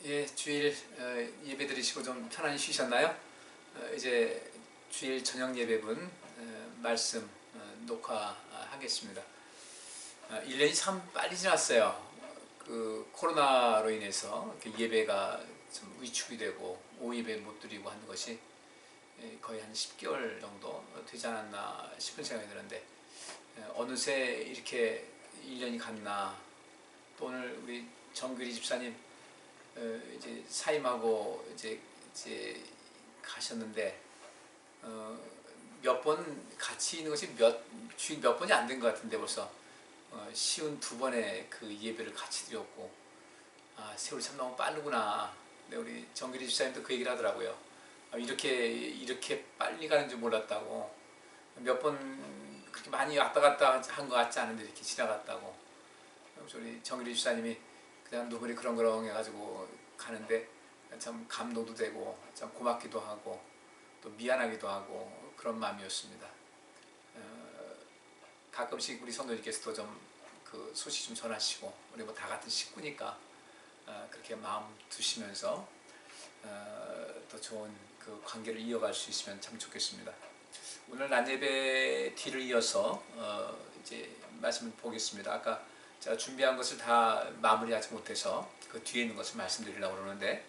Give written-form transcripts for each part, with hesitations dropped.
예, 주일 예배 드리시고 좀 편안히 쉬셨나요? 이제 주일 저녁 예배분 말씀 녹화하겠습니다. 1년이 참 빨리 지났어요. 그 코로나로 인해서 예배가 좀 위축이 되고 오예배 못 드리고 하는 것이 거의 한 10개월 정도 되지 않았나 싶은 생각이 드는데 어느새 이렇게 1년이 갔나. 또 오늘 우리 정규리 집사님 이제 사임하고 이제 가셨는데 몇 번 같이 있는 것이 주일 몇 번이 안 된 것 같은데 벌써 쉬운 두 번의 그 예배를 같이 드렸고, 세월이 참 너무 빠르구나. 근데 우리 정규리 집사님도 그 얘기를 하더라고요. 이렇게 빨리 가는 줄 몰랐다고. 몇 번 그렇게 많이 왔다 갔다 한 것 같지 않은데 이렇게 지나갔다고. 우리 정규리 집사님이 그냥 눈물이 그렁그렁 해가지고 가는데 참 감동도 되고 참 고맙기도 하고 또 미안하기도 하고 그런 마음이었습니다. 가끔씩 우리 성도님께서도 좀 그 소식 좀 전하시고, 우리 뭐 다 같은 식구니까 그렇게 마음 두시면서 더 좋은 그 관계를 이어갈 수 있으면 참 좋겠습니다. 오늘 낮 예배 뒤를 이어서 이제 말씀을 보겠습니다. 아까 제가 준비한 것을 다 마무리하지 못해서 그 뒤에 있는 것을 말씀드리려고 그러는데,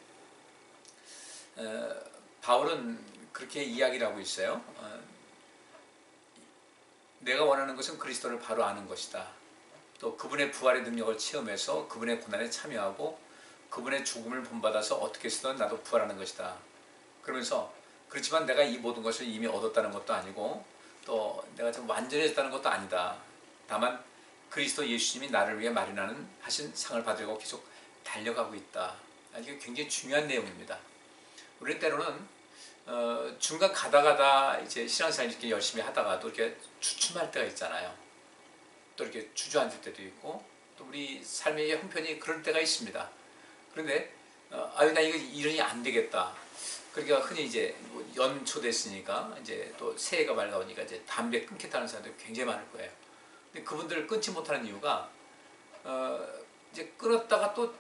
바울은 그렇게 이야기를 하고 있어요. 내가 원하는 것은 그리스도를 바로 아는 것이다. 또 그분의 부활의 능력을 체험해서 그분의 고난에 참여하고 그분의 죽음을 본받아서 어떻게 해서든 나도 부활하는 것이다. 그러면서 그렇지만 내가 이 모든 것을 이미 얻었다는 것도 아니고 또 내가 좀 완전해졌다는 것도 아니다. 다만 그리스도 예수님이 나를 위해 하신 상을 받으려고 계속 달려가고 있다. 이게 굉장히 중요한 내용입니다. 우리 때로는 중간 가다가다 이제 신앙생활 이렇게 열심히 하다가도 이렇게 주춤할 때가 있잖아요. 또 이렇게 주저앉을 때도 있고, 또 우리 삶의 형편이 그럴 때가 있습니다. 그런데 나 이거 이러니 안 되겠다. 그러니까 흔히 이제 뭐 연초 됐으니까 이제 또 새해가 밝아오니까 이제 담배 끊겠다는 사람들이 굉장히 많을 거예요. 근데 그분들을 끊지 못하는 이유가 이제 끊었다가 또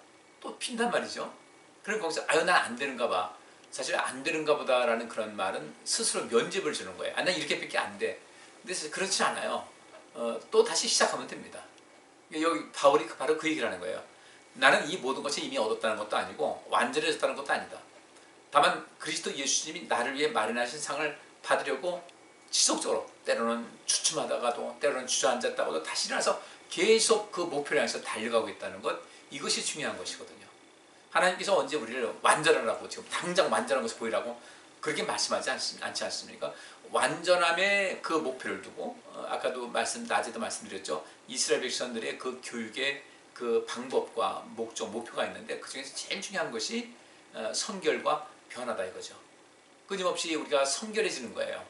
핀단 말이죠. 그럼 거기서 난 안 되는가 봐. 사실 안 되는가 보다라는 그런 말은 스스로 면죄부를 주는 거예요. 난 이렇게밖에 안 돼. 근데 사실 그렇지 않아요. 또 다시 시작하면 됩니다. 여기 바울이 바로 그 얘기를 하는 거예요. 나는 이 모든 것이 이미 얻었다는 것도 아니고 완전해졌다는 것도 아니다. 다만 그리스도 예수님이 나를 위해 마련하신 상을 받으려고 지속적으로, 때로는 주춤하다가도 때로는 주저앉았다가도 다시 일어나서 계속 그 목표를 향해서 달려가고 있다는 것, 이것이 중요한 것이거든요. 하나님께서 언제 우리를 완전하라고, 지금 당장 완전한 것을 보이라고 그렇게 말씀하지 않지 않습니까? 완전함의 그 목표를 두고, 아까도 낮에도 말씀드렸죠. 이스라엘 백성들의 그 교육의 그 방법과 목표가 있는데, 그 중에서 제일 중요한 것이 성결과 변화다 이거죠. 끊임없이 우리가 성결해지는 거예요.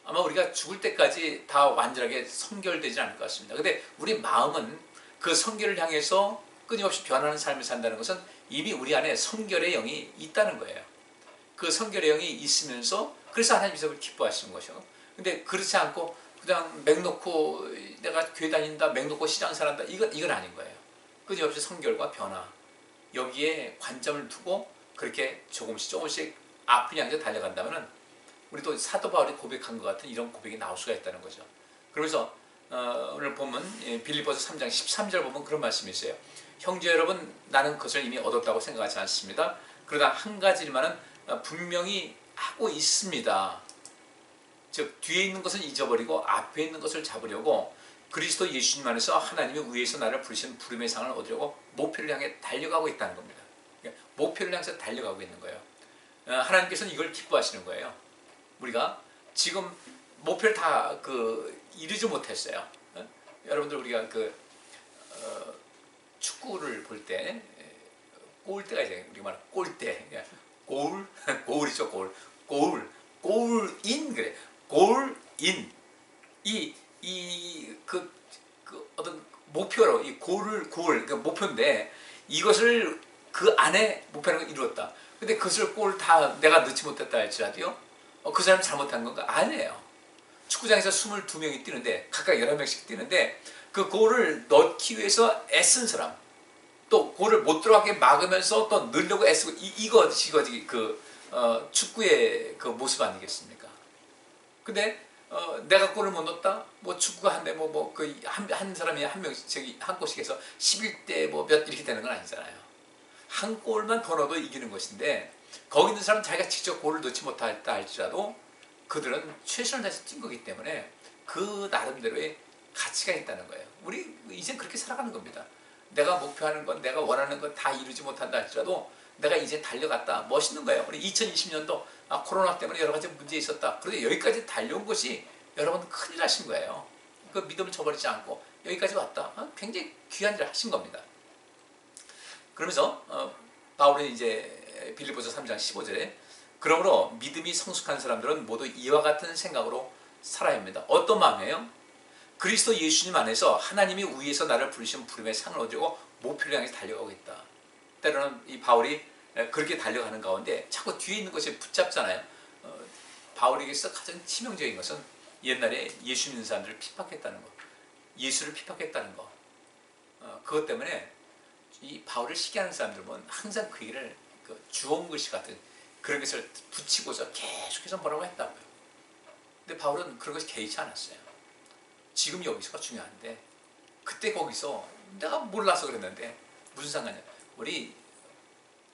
아마 우리가 죽을 때까지 다 완전하게 성결되지 않을 것 같습니다. 근데 우리 마음은 그 성결을 향해서 끊임없이 변하는 삶을 산다는 것은 이미 우리 안에 성결의 영이 있다는 거예요. 그 성결의 영이 있으면서, 그래서 하나님께서 그걸 기뻐하시는 것이죠. 근데 그렇지 않고 그냥 맹놓고 내가 교회 다닌다, 맹놓고 신앙생활한다, 이건 아닌 거예요. 끊임없이 성결과 변화, 여기에 관점을 두고 그렇게 조금씩 앞을 향해서 달려간다면 우리 또 사도 바울이 고백한 것 같은 이런 고백이 나올 수가 있다는 거죠. 그러면서 오늘 보면 빌립보서 3장 13절 보면 그런 말씀이 있어요. 형제 여러분, 나는 그것을 이미 얻었다고 생각하지 않습니다. 그러나 한 가지만은 분명히 하고 있습니다. 즉 뒤에 있는 것을 잊어버리고 앞에 있는 것을 잡으려고 그리스도 예수님 안에서 하나님이 위에서 나를 부르신 부름의 상을 얻으려고 목표를 향해 달려가고 있다는 겁니다. 목표를 향해서 달려가고 있는 거예요. 하나님께서는 이걸 기뻐하시는 거예요. 우리가 지금 목표를 다 이루지 못했어요. 여러분들 우리가 축구를 볼 때 골대가 있어요. 우리가 말하는 골대, 골이죠. 골인 그래. 골인 어떤 목표로 이 골 그러니까 목표인데, 이것을 그 안에 목표를 이루었다. 근데 그것을 골 다 내가 넣지 못했다 할지라도요, 그 사람이 잘못한 건가? 아니에요. 축구장에서 22명이 뛰는데, 각각 11명씩 뛰는데, 그 골을 넣기 위해서 애쓴 사람, 또 골을 못 들어가게 막으면서 또 넣으려고 애쓰고 이것이 축구의 그 모습 아니겠습니까? 근데 내가 골을 못 넣었다? 뭐 축구가 한데 한 사람이 한 명씩 저기 한 골씩해서 11대 뭐 몇 이렇게 되는 건 아니잖아요. 한 골만 더 넣어도 이기는 것인데 거기 있는 사람은 자기가 직접 골을 넣지 못했다 할지라도 그들은 최선을 다해서 뛴 거기 때문에 그 나름대로의 가치가 있다는 거예요. 우리 이젠 그렇게 살아가는 겁니다. 내가 목표하는 건, 내가 원하는 건 다 이루지 못한다 할지라도 내가 이제 달려갔다. 멋있는 거예요. 우리 2020년도 코로나 때문에 여러 가지 문제 있었다. 그런데 여기까지 달려온 것이 여러분 큰일 하신 거예요. 그 믿음을 저버리지 않고 여기까지 왔다. 굉장히 귀한 일을 하신 겁니다. 그러면서 바울은 이제 빌립보서 3장 15절에 그러므로 믿음이 성숙한 사람들은 모두 이와 같은 생각으로 살아야 합니다. 어떤 마음이에요? 그리스도 예수님 안에서 하나님이 위에서 나를 부르신 부름의 상을 얻으려고 목표를 향해서 달려가고 있다. 때로는 이 바울이 그렇게 달려가는 가운데 자꾸 뒤에 있는 것이 붙잡잖아요. 바울에게서 가장 치명적인 것은 옛날에 예수 믿는 사람들을 핍박했다는 것, 예수를 핍박했다는 것. 그것 때문에 이 바울을 시기하는 사람들은 항상 그 얘기를 주홍글씨 같은 그런 것을 붙이고서 계속해서 뭐라고 했다고요. 근데 바울은 그런 것이 개의치 않았어요. 지금 여기서가 중요한데 그때 거기서 내가 몰라서 그랬는데 무슨 상관이야. 우리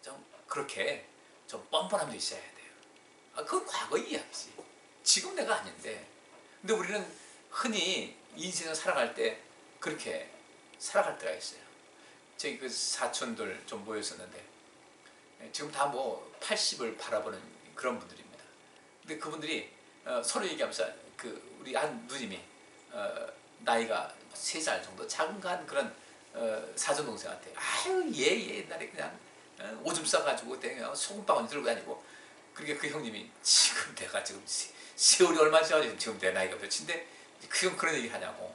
좀 그렇게 좀 뻔뻔함도 있어야 돼요. 그건 과거의 이야기지. 지금 내가 아닌데. 근데 우리는 흔히 인생을 살아갈 때 그렇게 살아갈 때가 있어요. 저희 그 사촌들 좀 모였었는데 지금 다 뭐 80을 바라보는 그런 분들입니다. 근데 그분들이 서로 얘기하면서 우리 한 누님이 나이가 3살 정도 작은 그런 사촌동생한테 아유 얘 옛날에 그냥 오줌 싸가지고 그냥 소금방울 들고 다니고 그러니까 그 형님이 지금 내가 지금 세월이 얼마 지나서 지금 내 나이가 몇인데 그 형 그런 얘기 하냐고.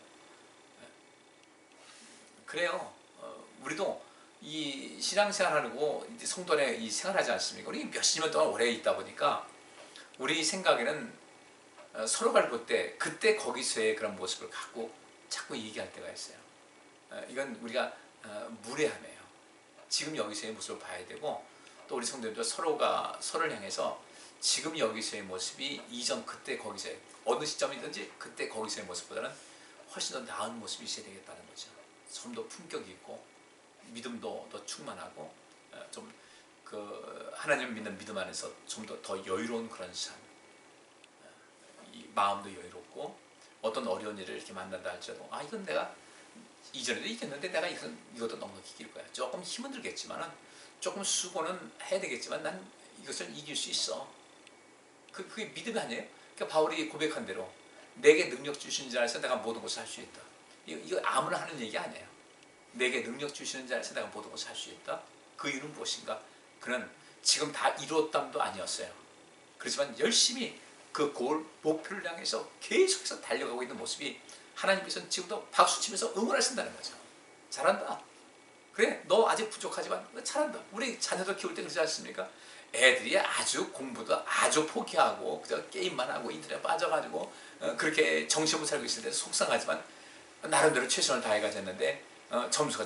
그래요. 우리도 이 신앙생활하고 이제 성도 안에 이 생활하지 않습니까? 우리 몇십 년 동안 오래 있다 보니까 우리 생각에는 서로 갈 때 그때 거기서의 그런 모습을 갖고 자꾸 얘기할 때가 있어요. 이건 우리가 무례함이에요. 지금 여기서의 모습을 봐야 되고 또 우리 성도들도 서로가 서로를 향해서 지금 여기서의 모습이 이전 그때 거기서의 어느 시점이든지 그때 거기서의 모습보다는 훨씬 더 나은 모습이 있어야 되겠다는 거죠. 좀 더 품격이 있고 믿음도 더 충만하고 좀 하나님을 믿는 믿음 안에서 좀 더 여유로운 그런 삶, 이 마음도 여유롭고 어떤 어려운 일을 이렇게 만난다 할지라도 이건 내가 이전에도 이겼는데 내가 이것도 넉넉히 이길 거야. 조금 힘은 들겠지만은 조금 수고는 해야 되겠지만 난 이것을 이길 수 있어. 그게 믿음이 아니에요? 그러니까 바울이 고백한 대로 내게 능력 주시는 자 안에서 내가 모든 것을 할 수 있다. 이거 아무나 하는 얘기 아니에요. 내게 능력 주시는 자 안에서 내가 모든 것을 할 수 있다. 그 이유는 무엇인가? 그는 지금 다 이루었담도 아니었어요. 그렇지만 열심히 그 골 목표를 향해서 계속해서 달려가고 있는 모습이 하나님께서는 지금도 박수치면서 응원하신다는 거죠. 잘한다. 그래 너 아직 부족하지만 잘한다. 우리 자녀들 키울 때 그러지 않습니까? 애들이 아주 공부도 아주 포기하고 그저 게임만 하고 인터넷 빠져가지고 그렇게 정신없이 살고 있을 때 속상하지만 나름대로 최선을 다해가졌는데 점수가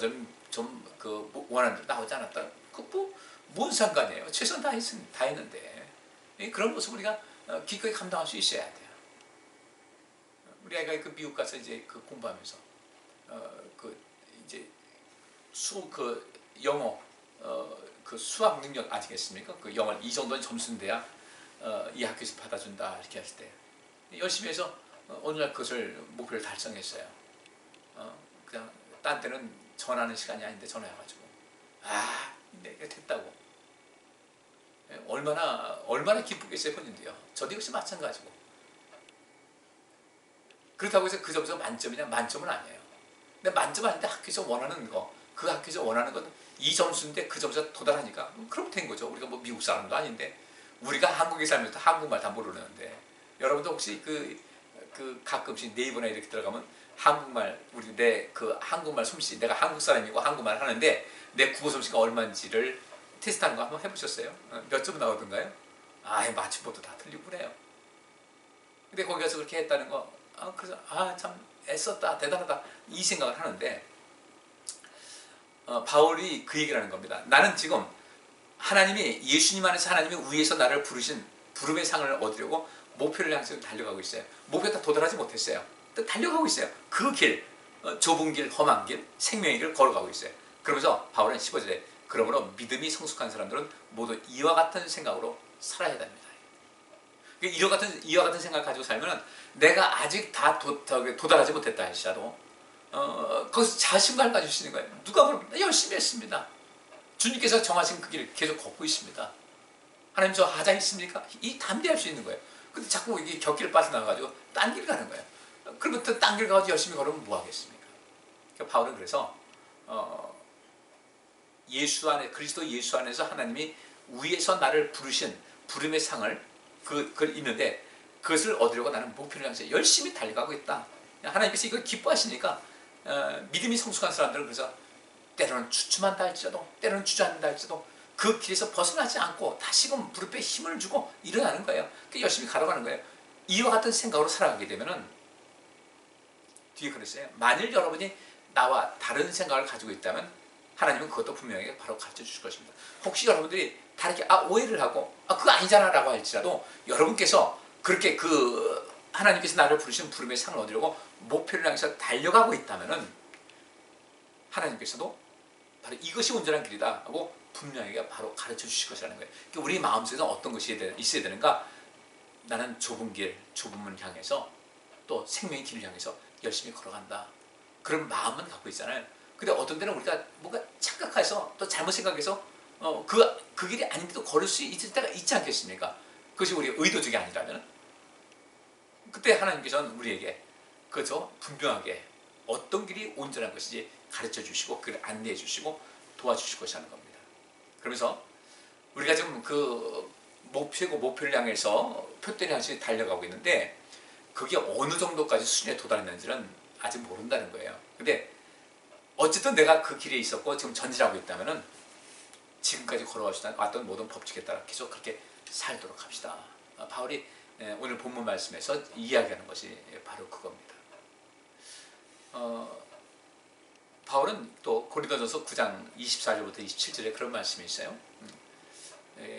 원하는 대로 나오지 않았다. 뭔 상관이에요. 최선 다했는데 그런 모습 우리가 기꺼이 감당할 수 있어야 돼요. 우리 아이가 미국 가서 이제 공부하면서 이제 영어 수학 능력 아시겠습니까? 영어 이 정도는 점수인데야 이 학교에서 받아준다 이렇게 했을 때 열심히 해서 어느 날 그것을 목표를 달성했어요. 그냥 딴 때는 전화하는 시간이 아닌데 전화해가지고 내가 됐다고. 얼마나 기쁘겠어요 본인도요. 저도 역시 마찬가지고. 그렇다고 해서 그 점수가 만점이냐? 만점은 아니에요. 근데 만점 아닌데 학교에서 원하는 거, 그 학교에서 원하는 건 이 점수인데 그 점수에 도달하니까 그럼 된 거죠. 우리가 뭐 미국 사람도 아닌데 우리가 한국에 살면서 한국말 다 모르는데 여러분도 혹시 가끔씩 네이버나 이렇게 들어가면 한국말 내 한국말 솜씨 내가 한국 사람이고 한국말 하는데 내 국어 솜씨가 얼마인지를 테스트하는 거 한번 해보셨어요? 몇 점 나오던가요? 맞춤법도 다 틀리고 그래요. 근데 거기 가서 그렇게 했다는 거 그래서 참 애썼다 대단하다 이 생각을 하는데 바울이 그 얘기를 하는 겁니다. 나는 지금 하나님이 예수님 안에서 하나님이 위에서 나를 부르신 부름의 상을 얻으려고 목표를 향해서 달려가고 있어요. 목표 다 도달하지 못했어요. 또 달려가고 있어요. 그 길, 좁은 길, 험한 길, 생명의 길을 걸어가고 있어요. 그러면서 바울은 15절에 그러므로 믿음이 성숙한 사람들은 모두 이와 같은 생각으로 살아야 됩니다. 이와 같은 생각을 가지고 살면 내가 아직 다 도달하지 못했다 할지라도 거기서 자신감을 가질 수 있는 거예요. 누가 보면 열심히 했습니다. 주님께서 정하신 그 길을 계속 걷고 있습니다. 하나님 저 하자 있습니까? 이 담대할 수 있는 거예요. 근데 자꾸 이게 곁길을 빠져나가가지고 딴 길 가는 거예요. 그리고 또 딴 길 가서 열심히 걸으면 뭐 하겠습니까? 그러니까 바울은 그래서 예수 안에 그리스도 예수 안에서 하나님이 위에서 나를 부르신 부름의 상을 그걸 있는데 그것을 얻으려고 나는 목표를 향해서 열심히 달려가고 있다. 하나님께서 이걸 기뻐하시니까 믿음이 성숙한 사람들은 그래서 때로는 주춤한다 할지라도 때로는 주저앉는다 할지라도 그 길에서 벗어나지 않고 다시금 무릎에 힘을 주고 일어나는 거예요. 열심히 걸어가는 거예요. 이와 같은 생각으로 살아가게 되면은 뒤에 그랬어요. 만일 여러분이 나와 다른 생각을 가지고 있다면 하나님은 그것도 분명히 바로 가르쳐 주실 것입니다. 혹시 여러분들이 다르게 오해를 하고 그거 아니잖아 라고 할지라도 여러분께서 그렇게 하나님께서 나를 부르신 부름의 상을 얻으려고 목표를 향해서 달려가고 있다면은 하나님께서도 바로 이것이 온전한 길이다 하고 분명하게 바로 가르쳐 주실 것이라는 거예요. 그러니까 우리 마음속에서 어떤 것이 있어야 되는가? 나는 좁은 길, 좁은 문을 향해서 또 생명의 길을 향해서 열심히 걸어간다. 그런 마음은 갖고 있잖아요. 근데 어떤 때는 우리가 뭔가 착각해서 또 잘못 생각해서 그 길이 아닌데도 걸을 수 있을 때가 있지 않겠습니까? 그것이 우리 의도적이 아니라면 그때 하나님께서는 우리에게 그저 분명하게 어떤 길이 온전한 것인지 가르쳐 주시고 그를 안내해 주시고 도와주실 것이라는 겁니다. 그러면서 우리가 지금 그 목표를 향해서 표대를 향해서 달려가고 있는데 그게 어느 정도까지 수준에 도달했는지는 아직 모른다는 거예요. 근데 어쨌든 내가 그 길에 있었고 지금 전진하고 있다면은 지금까지 걸어왔던 모든 법칙에 따라 계속 그렇게 살도록 합시다. 바울이 오늘 본문 말씀에서 이야기하는 것이 바로 그겁니다. 바울은 또 고린도전서 9장 24절부터 27절에 그런 말씀이 있어요.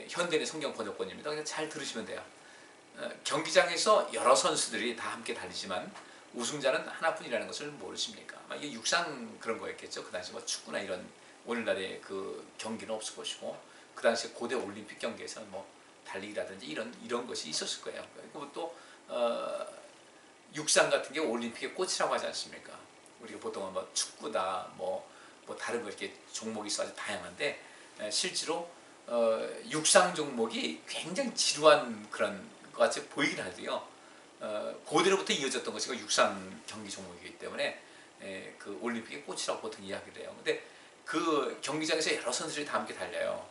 현대의 성경 번역본입니다. 그냥 잘 들으시면 돼요. 경기장에서 여러 선수들이 다 함께 달리지만 우승자는 하나뿐이라는 것을 모르십니까? 이게 육상 그런 거였겠죠. 그 당시 축구나 이런 오늘날의 그 경기는 없을 것이고 그 당시 고대 올림픽 경기에서는 달리기라든지 이런 것이 있었을 거예요. 그리고 또 육상 같은 게 올림픽의 꽃이라고 하지 않습니까? 우리가 보통은 축구다 다른 거 이렇게 종목이 있어 아주 다양한데 실제로 육상 종목이 굉장히 지루한 그런 것 같이 보이긴 하도요. 고대로부터 이어졌던 것이 육상 경기 종목이기 때문에 그 올림픽의 꽃이라고 보통 이야기를 해요. 근데 그 경기장에서 여러 선수들이 다 함께 달려요.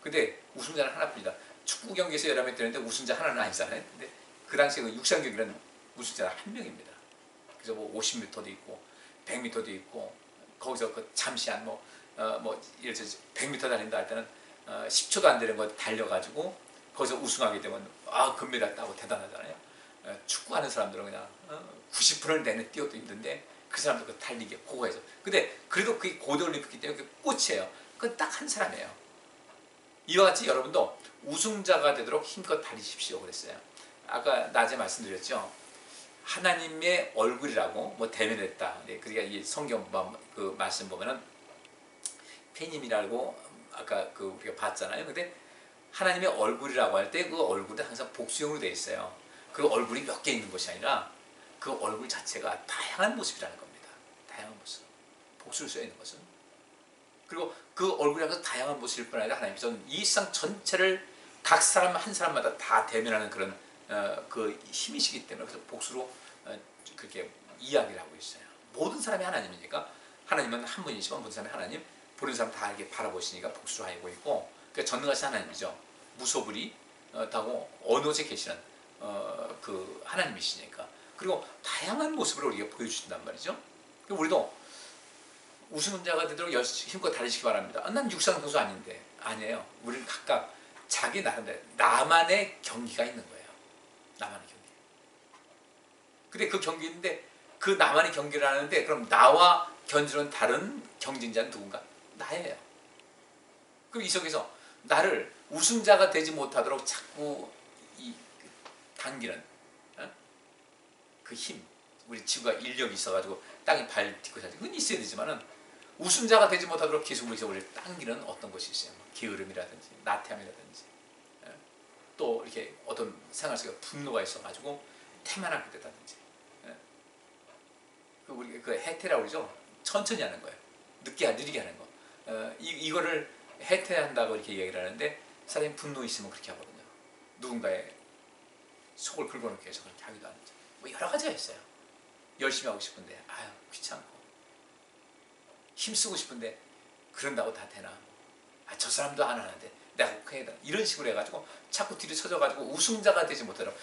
근데 우승자는 하나뿐이다. 축구 경기에서 여러 명 되는데 우승자 하나는 아니잖아요. 근데 그 당시에 그 육상 경기는 우승자가 한 명입니다. 그래서 50m도 있고 100m도 있고 거기서 그 잠시 한 예를 들어서 100m 달린다 할 때는 10초도 안 되는 거 달려가지고 거기서 우승하게 되면 금메달 따고 대단하잖아요. 축구하는 사람들은 그냥 90분을 내내 뛰어도 힘든데 그 사람들 그 달리기 그거에서 근데 그래도 그게 고대 올림픽이기 때문에 그게 꽃이에요. 그건 딱 한 사람이에요. 이와 같이 여러분도 우승자가 되도록 힘껏 달리십시오 그랬어요. 아까 낮에 말씀드렸죠. 하나님의 얼굴이라고 대면했다. 그러니까 이 성경 그 말씀 보면은 페님이라고 아까 우리가 봤잖아요. 근데 하나님의 얼굴이라고 할 때 그 얼굴은 항상 복수형으로 되어 있어요. 그 얼굴이 몇 개 있는 것이 아니라 그 얼굴 자체가 다양한 모습이라는 겁니다. 다양한 모습. 복수를 써 있는 것은. 그리고 그 얼굴이라서 다양한 모습일 뿐 아니라 하나님께서는 이 세상 전체를 각 사람 한 사람마다 다 대면하는 그런 그 힘이시기 때문에 그래서 복수로 그렇게 이야기를 하고 있어요. 모든 사람이 하나님이니까 하나님은 한 분이시지만 모든 사람이 하나님 보는 사람 다 이렇게 바라보시니까 복수로 알고 있고 그러니까 전능하신 하나님이죠. 무소불이 다고 어느 곳에 계시는 그 하나님이시니까 그리고 다양한 모습을 우리가 보여주신단 말이죠. 우리도 우승자가 되도록 열심히 힘껏 달리시기 바랍니다. 난 육상 선수 아닌데 아니에요. 우리는 각각 자기 나름대로 나만의 경기가 있는 거예요. 나만의 경기. 근데 그 경기인데 그 나만의 경기를 하는데 그럼 나와 견주는 다른 경쟁자는 누군가? 나예요. 그럼 이 속에서 나를 우승자가 되지 못하도록 자꾸 당기는 그 힘, 우리 지구가 인력이 있어가지고 땅에 발 딛고 사지, 그건 있어야 되지만은 우승자가 되지 못하도록 계속 우리를 당기는 어떤 것이 있어요. 게으름이라든지 나태함이라든지 또 이렇게 어떤 생활 속에 분노가 있어가지고 태만하게 되다든지 우리 그 해태라고 그러죠. 천천히 하는 거예요. 느리게 하는 거. 이거를 해태한다고 이렇게 얘기를 하는데 사람이 분노 있으면 그렇게 하거든요. 누군가의 속을 긁어놓기 위해서 그렇게 하기도 하는지. 뭐 여러 가지가 있어요. 열심히 하고 싶은데 아유 귀찮고 힘쓰고 싶은데 그런다고 다 되나. 저 사람도 안 하는데 내가 꼭 해야 돼. 이런 식으로 해가지고 자꾸 뒤로 쳐져가지고 우승자가 되지 못하도록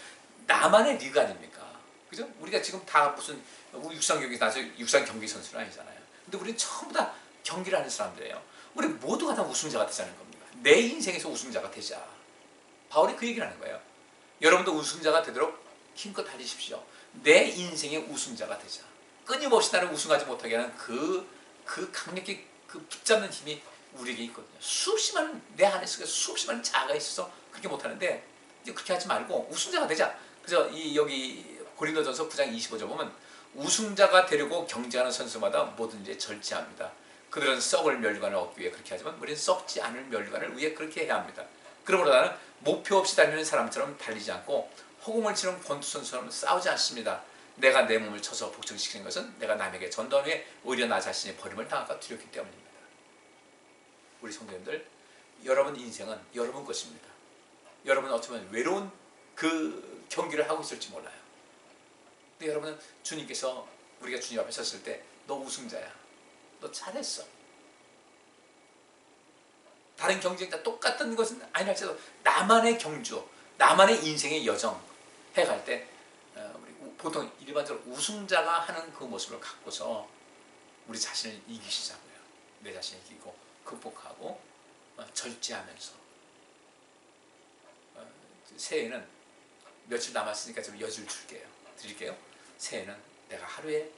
나만의 리그 아닙니까? 그죠? 우리가 지금 다 무슨 육상 경기 나서 육상 경기 선수는 아니잖아요. 근데 우리는 전부 다 경기를 하는 사람들이에요. 우리 모두가 다 우승자가 되자는 겁니다. 내 인생에서 우승자가 되자. 바울이 그 얘기를 하는 거예요. 여러분도 우승자가 되도록 힘껏 달리십시오. 내 인생의 우승자가 되자. 끊임없이 나를 우승하지 못하게 하는 그 강력히 그 붙잡는 힘이 우리에게 있거든요. 수없이 많은 내 안에 수없이 많은 자아가 있어서 그렇게 못하는데 이제 그렇게 하지 말고 우승자가 되자. 그래서 여기 고린도전서 9장 25절 보면 우승자가 되려고 경쟁하는 선수마다 뭐든지 절제합니다. 그들은 썩을 면류관을 얻기 위해 그렇게 하지만 우리는 썩지 않을 면류관을 위해 그렇게 해야 합니다. 그러므로 나는 목표 없이 달리는 사람처럼 달리지 않고 허공을 치는 권투 선수처럼 싸우지 않습니다. 내가 내 몸을 쳐서 복종시키는 것은 내가 남에게 전도한 후에 오히려 나 자신이 버림을 당할까 두렵기 때문입니다. 우리 성도님들, 여러분 인생은 여러분 것입니다. 여러분은 어쩌면 외로운 그 경기를 하고 있을지 몰라요. 근데 여러분은 주님께서 우리가 주님 앞에 섰을 때 너 우승자야. 너 잘했어. 다른 경쟁자 똑같은 것은 아니랄지라도 나만의 경주, 나만의 인생의 여정 해갈 때 우리 보통 일반적으로 우승자가 하는 그 모습을 갖고서 우리 자신을 이기시자고요. 내 자신을 이기고 극복하고 절제하면서 새해에는 며칠 남았으니까 좀 여지를 드릴게요. 새해에는 내가 하루에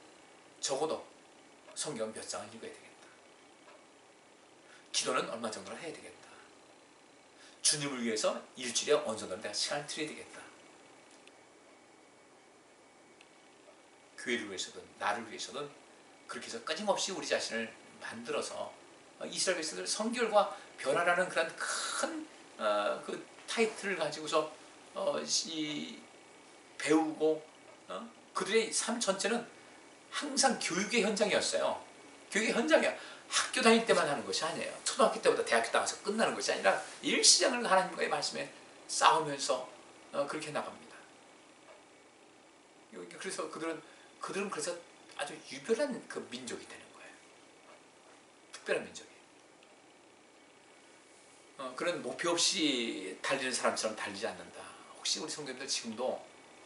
적어도 성경 몇 장을 읽어야 되겠다. 기도는 얼마 정도를 해야 되겠다. 주님을 위해서 일주일에 어느 정도 내가 시간을 드려야 되겠다. 교회를 위해서든 나를 위해서든 그렇게 해서 끊임없이 우리 자신을 만들어서 이스라엘 백성들 성결과 변화라는 그런 큰 그 타이틀을 가지고서 배우고 그들의 삶 전체는 항상 교육의 현장이었어요. 교육의 현장이야. 학교 다닐 때만 하는 것이 아니에요. 초등학교 때부터 대학교 나가서 끝나는 것이 아니라 일시장을 하나님과의 말씀에 싸우면서 그렇게 나갑니다. 그래서 그들은 그래서 아주 유별한 그 민족이 되는 거예요. 특별한 민족이에요. 그런 목표 없이 달리는 사람처럼 달리지 않는다. 혹시 우리 성도님들 지금도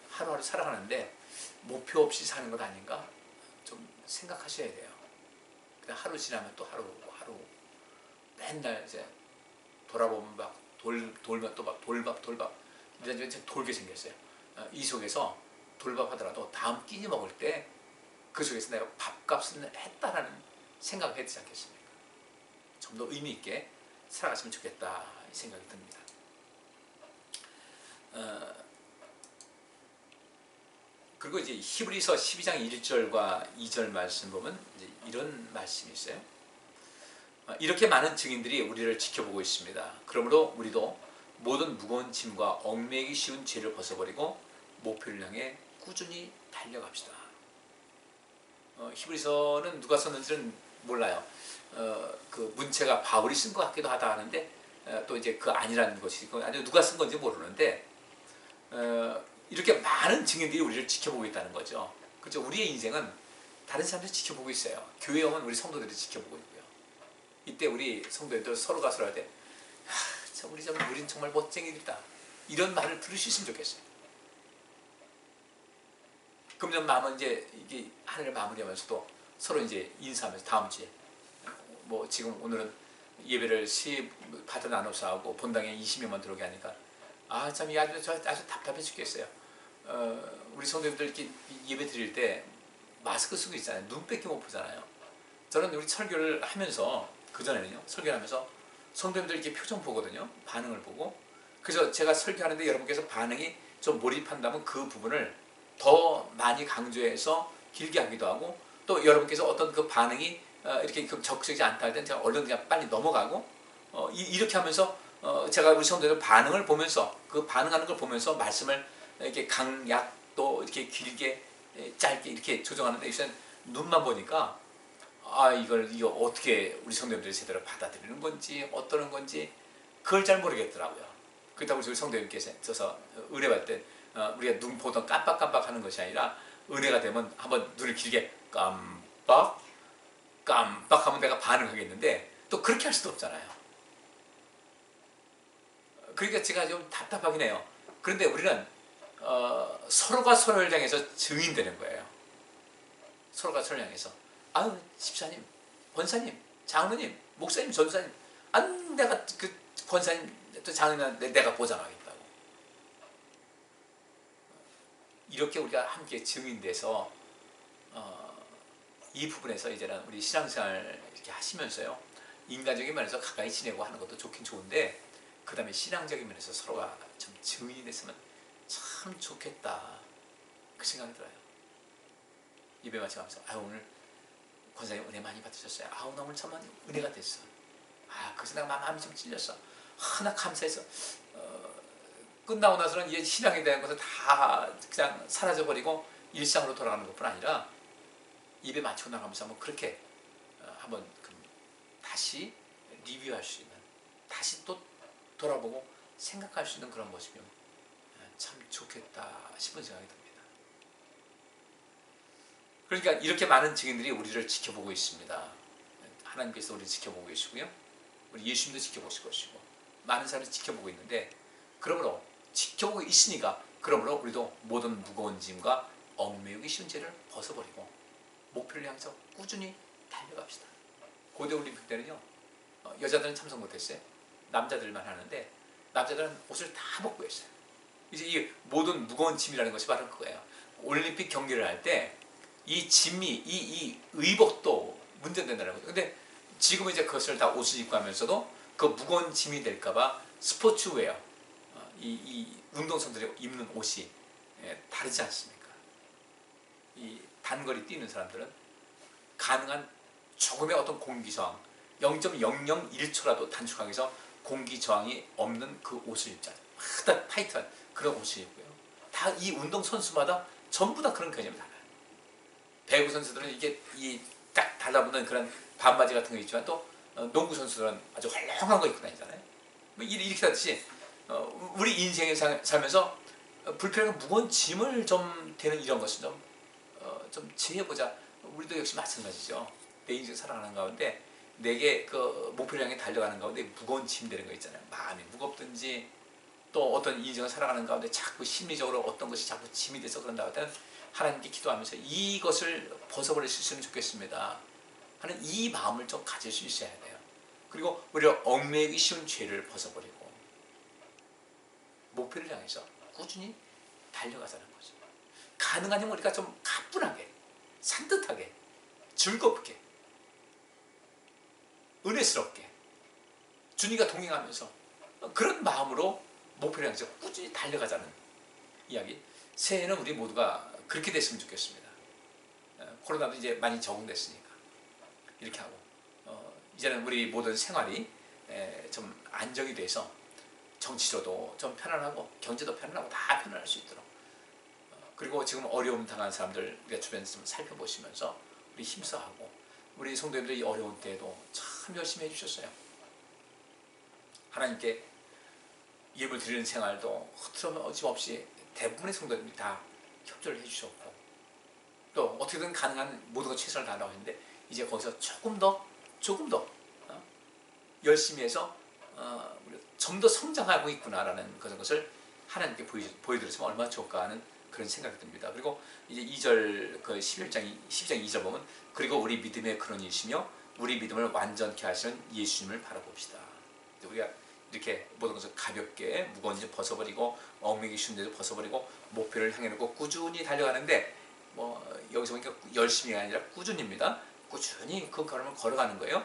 하루하루 살아가는데 목표 없이 사는 것 아닌가? 좀 생각하셔야 돼요. 그냥 하루 지나면 또 하루 맨날 이제 돌아보면 막 돌면 또 막 돌밥 이런 돌게 생겼어요. 이 속에서 돌밥 하더라도 다음 끼니 먹을 때 그 속에서 내가 밥값은 했다라는 생각을 해야 되지 않겠습니까? 좀 더 의미 있게 살아갔으면 좋겠다 이 생각이 듭니다. 그리고 이제 히브리서 12장 1절과 2절 말씀 보면 이제 이런 말씀이 있어요. 이렇게 많은 증인들이 우리를 지켜보고 있습니다. 그러므로 우리도 모든 무거운 짐과 얽매이기 쉬운 죄를 벗어버리고 목표를 향해 꾸준히 달려갑시다. 히브리서는 누가 썼는지는 몰라요. 그 문체가 바울이 쓴 것 같기도 하다 하는데 또 이제 그 아니라는 것이 아니 누가 쓴 건지 모르는데 이렇게 많은 증인들이 우리를 지켜보고 있다는 거죠. 그렇죠? 우리의 인생은 다른 사람들이 지켜보고 있어요. 교회형은 우리 성도들이 지켜보고 있고요. 이때 우리 성도들 서로가 서로 할 때 우리는 정말 멋쟁이들이다. 이런 말을 들을 수 있으면 좋겠어요. 그럼 좀 마음은 이제 이게 한 해를 마무리하면서도 서로 이제 인사하면서 다음 주에 뭐 지금 오늘은 예배를 받아 나눠서 하고 본당에 20명만 들어오게 하니까 참 아주 답답해 죽겠어요. 우리 성도님들 이렇게 예배 드릴 때 마스크 쓰고 있잖아요. 눈밖에 못 보잖아요. 저는 우리 설교를 하면서 그전에는요, 설교를 하면서 성도님들 이렇게 표정 보거든요. 반응을 보고. 그래서 제가 설교하는데 여러분께서 반응이 좀 몰입한다면 그 부분을 더 많이 강조해서 길게 하기도 하고, 또 여러분께서 어떤 그 반응이 이렇게 적극적이지 않다 할 때는 제가 얼른 그냥 빨리 넘어가고, 이렇게 하면서 제가 우리 성도들 반응을 보면서, 그 반응하는 걸 보면서 말씀을 이렇게 강약 또 이렇게 길게 짧게 이렇게 조정하는데, 이제 눈만 보니까 이거 어떻게 우리 성도님들이 제대로 받아들이는 건지 어떠는 건지 그걸 잘 모르겠더라고요. 그렇다고 우리 성도님께서 있어서 은혜 받을 때 우리가 눈 보던 깜빡깜빡 하는 것이 아니라, 은혜가 되면 한번 눈을 길게 깜빡 하면 내가 반응하겠는데, 또 그렇게 할 수도 없잖아요. 그러니까 제가 좀 답답하긴 해요. 그런데 우리는 서로가 서로를 향해서 증인되는 거예요. 서로가 서로를 향해서 집사님, 권사님, 장로님, 목사님, 전사님, 내가 그 권사님 또 장로님한테 내가 보장하겠다고. 이렇게 우리가 함께 증인돼서 이 부분에서 이제는 우리 신앙생활 이렇게 하시면서요, 인간적인 면에서 가까이 지내고 하는 것도 좋긴 좋은데, 그 다음에 신앙적인 면에서 서로가 좀 증인이 됐으면 참 좋겠다, 그 생각이 들어요. 예배 마치면서 오늘 권사님 은혜 많이 받으셨어요. 나 오늘 참 은혜가 됐어. 그래서 내가 마음이 좀 찔렸어. 나 감사해서. 끝나고 나서는 이제 신앙에 대한 것은 다 그냥 사라져버리고 일상으로 돌아가는 것뿐 아니라, 예배 마치고 나가면서 한번 그렇게 한번 다시 리뷰할 수 있는, 다시 또 돌아보고 생각할 수 있는 그런 모습이면 참 좋겠다 싶은 생각이 듭니다. 그러니까 이렇게 많은 증인들이 우리를 지켜보고 있습니다. 하나님께서 우리를 지켜보고 계시고요, 우리 예수님도 지켜보실 것이고, 많은 사람들이 지켜보고 있는데, 그러므로 지켜보고 있으니까, 그러므로 우리도 모든 무거운 짐과 얽매이기 쉬운 죄를 벗어버리고 목표를 향해서 꾸준히 달려갑시다. 고대 올림픽 때는요, 여자들은 참석 못했어요. 남자들만 하는데, 남자들은 옷을 다 벗고 했어요. 이제 이 모든 무거운 짐이라는 것이 바로 그거예요. 올림픽 경기를 할 때 이 짐이, 이 의복도 문제된다는 거죠. 근데 지금은 이제 그것을 다 옷을 입고 하면서도 그 무거운 짐이 될까봐 스포츠웨어, 이 운동선수들이 입는 옷이 다르지 않습니까? 이 단거리 뛰는 사람들은 가능한 조금의 어떤 공기 저항, 0.001초라도 단축하기 위해서 공기 저항이 없는 그 옷을 입잖아요. 다 타이트한 그런 옷을 입고요. 다 이 운동 선수마다 전부 다 그런 개념이 달라요. 배구 선수들은 이게 딱 달라붙는 그런 반바지 같은 거 있지만, 또 농구 선수들은 아주 헐렁한 거 입고 다니잖아요. 이렇게 하듯이 우리 인생에 살면서 불필요한 무거운 짐을 좀 되는 이런 것을 좀 제해보자. 우리도 역시 마찬가지죠. 내 인생 살아가는 가운데 내게 그 목표를 향해 달려가는 가운데 무거운 짐 되는 거 있잖아요. 마음이 무겁든지, 또 어떤 인생을 살아가는 가운데 자꾸 심리적으로 어떤 것이 자꾸 짐이 돼서 그런다 할 때는 하나님께 기도하면서 이것을 벗어버릴 수 있으면 좋겠습니다 하는 이 마음을 좀 가질 수 있어야 돼요. 그리고 우리가 얽매이기 쉬운 죄를 벗어버리고 목표를 향해서 꾸준히 달려가자는 거죠. 가능하면 우리가 좀 가뿐하게, 산뜻하게, 즐겁게, 은혜스럽게 주님과 동행하면서 그런 마음으로 목표를 향해서 꾸준히 달려가자는 이야기. 새해에는 우리 모두가 그렇게 됐으면 좋겠습니다. 코로나도 이제 많이 적응됐으니까 이렇게 하고, 이제는 우리 모든 생활이 좀 안정이 돼서 정치적도 좀 편안하고 경제도 편안하고 다 편안할 수 있도록, 그리고 지금 어려움 당한 사람들 우리가 주변에서 좀 살펴보시면서 우리 힘써하고, 우리 성도님들이 어려운 때에도 참 열심히 해주셨어요. 하나님께 예물 드리는 생활도 흐트러짐없이 대부분의 성도님들이 다 협조를 해주셨고, 또 어떻게든 가능한 모든 것 최선을 다하라고 했는데, 이제 거기서 조금 더 열심히 해서 좀 더 성장하고 있구나라는 그런 것을 하나님께 보여드렸으면 얼마나 좋을까 하는 그런 생각이 듭니다. 그리고 이제 2절, 그 12장 2절 보면, 그리고 우리 믿음의 근원이시며 우리 믿음을 완전케 하시는 예수님을 바라봅시다. 우리가 이렇게 모든 것을 가볍게 무거운 짐 벗어버리고 얽매이기 쉬운 데도 벗어버리고 목표를 향해 놓고 꾸준히 달려가는데, 여기서 보니까 열심히가 아니라 꾸준히입니다. 꾸준히 그 걸음을 걸어가는 거예요.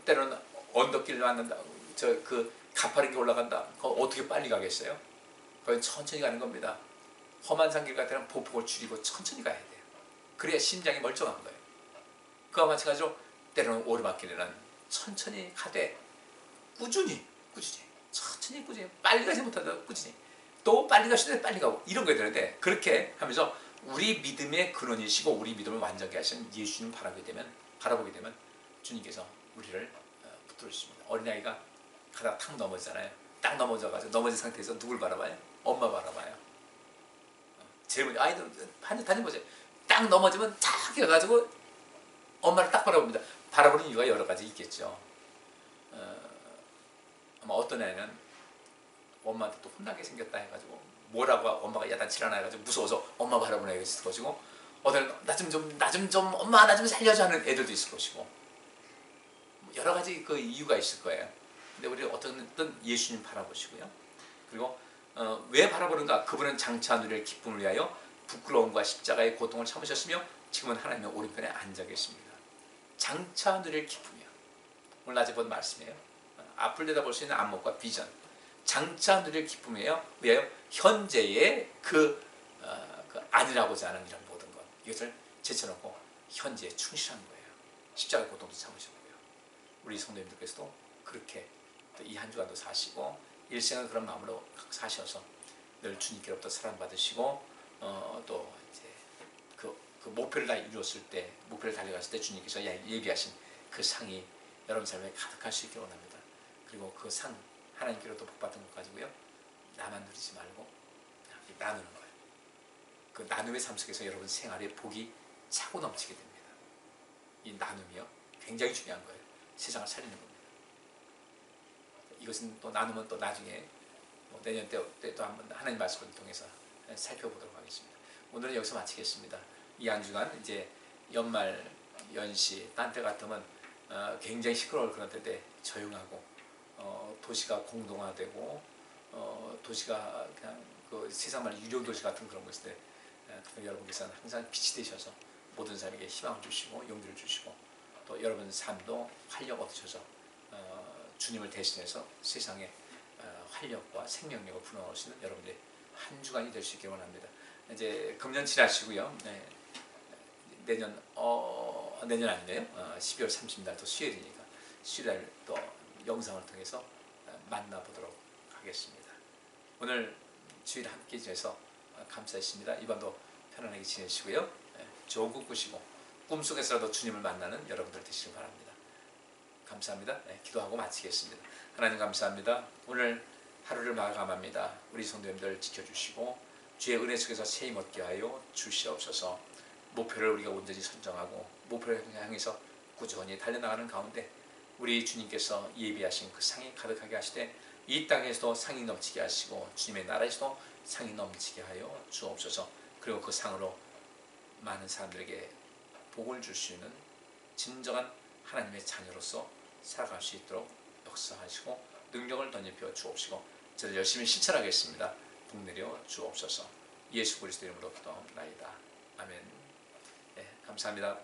때로는 언덕길을 만난다. 그 가파른 게 올라간다. 그거 어떻게 빨리 가겠어요? 그건 천천히 가는 겁니다. 험한 산길 같은 때는 보폭을 줄이고 천천히 가야 돼요. 그래야 심장이 멀쩡한 거예요. 그와 마찬가지로 때로는 오르막길에는 천천히 가되 꾸준히 천천히 꾸준히 빨리 가지 못하다 꾸준히 또 빨리 가시되 빨리 가고 이런 거야 되는데, 그렇게 하면서 우리 믿음의 근원이시고 우리 믿음을 완전히 하시는 예수님 바라보게 되면 주님께서 우리를 붙들어 주십니다. 어린아이가 가다가 탁 넘어지잖아요. 딱 넘어져가지고 넘어진 상태에서 누굴 바라봐요? 엄마 바라봐요. 제일 먼저 아이들 다녀보세요. 딱 넘어지면 탁 해가지고 엄마를 딱 바라봅니다. 바라보는 이유가 여러 가지 있겠죠. 아마 어떤 애는 엄마한테 또 혼나게 생겼다 해가지고 뭐라고 엄마가 야단치려나 해가지고 무서워서 엄마 바라보는 애가 있을 것이고, 어떤 나 좀 엄마 나 좀 살려줘 하는 애들도 있을 것이고, 여러 가지 그 이유가 있을 거예요. 근데 우리 어떤 예수님 바라보시고요. 그리고 왜 바라보는가? 그분은 장차 누릴 기쁨을 위하여 부끄러움과 십자가의 고통을 참으셨으며 지금은 하나님의 오른편에 앉아 계십니다. 장차 누릴 기쁨이요. 오늘 낮에 본 말씀이에요. 앞을 내다볼 수 있는 안목과 비전. 장차 누릴 기쁨이에요. 위하여 현재의 그 아니라고자 하는 이런 모든 것, 이것을 제쳐놓고 현재에 충실한 거예요. 십자가의 고통도 참으셨고요. 우리 성도님들께서도 그렇게 이 한 주간도 사시고 일생을 그런 마음으로 사셔서 늘 주님께로부터 사랑받으시고 또 이제 그 목표를 다 이루었을 때, 목표를 달려갔을 때 주님께서 예비하신 그 상이 여러분 삶에 가득할 수 있게 원합니다. 그리고 그 상, 하나님께로부터 복받은 것 가지고요, 나만 누리지 말고 나누는 거예요. 그 나눔의 삶 속에서 여러분 생활의 복이 차고 넘치게 됩니다. 이 나눔이요, 굉장히 중요한 거예요. 세상을 살리는 겁니다. 이것은 또 나누면 또 나중에 내년 때 또 한번 하나님 말씀을 통해서 살펴보도록 하겠습니다. 오늘은 여기서 마치겠습니다. 이 한 주간 이제 연말 연시 딴 때 같으면 굉장히 시끄러울 그런 때인데 조용하고 도시가 공동화되고 도시가 그냥 그 세상말 유료 도시 같은 그런 것일 때 여러분께서는 항상 빛이 되셔서 모든 사람에게 희망을 주시고 용기를 주시고 또 여러분 삶도 활력 얻으셔서 주님을 대신해서 세상에 활력과 생명력을 불어넣으시는 여러분들의 한 주간이 될 수 있기를 원합니다. 이제 금년 지나시고요. 네. 내년 아니네요. 12월 30일 또 수요일이니까 수요일 또 영상을 통해서 만나보도록 하겠습니다. 오늘 주일 함께 지내서 감사했습니다. 이번도 편안하게 지내시고요. 좋은 꿈 꾸시고 꿈속에서라도 주님을 만나는 여러분들 되시길 바랍니다. 감사합니다. 기도하고 마치겠습니다. 하나님 감사합니다. 오늘 하루를 마감합니다. 우리 성도님들 지켜주시고 주의 은혜 속에서 세임 얻게 하여 주시옵소서. 목표를 우리가 온전히 선정하고 목표를 향해서 꾸준히 달려나가는 가운데 우리 주님께서 예비하신 그 상이 가득하게 하시되 이 땅에서도 상이 넘치게 하시고 주님의 나라에서도 상이 넘치게 하여 주옵소서. 그리고 그 상으로 많은 사람들에게 복을 줄 수 있는 진정한 하나님의 자녀로서 살아갈 수 있도록 역사하시고 능력을 덧입혀 주옵시고 저를 열심히 실천하겠습니다. 복 내려 주옵소서. 예수 그리스도 이름으로 기도합나이다. 아멘. 감사합니다.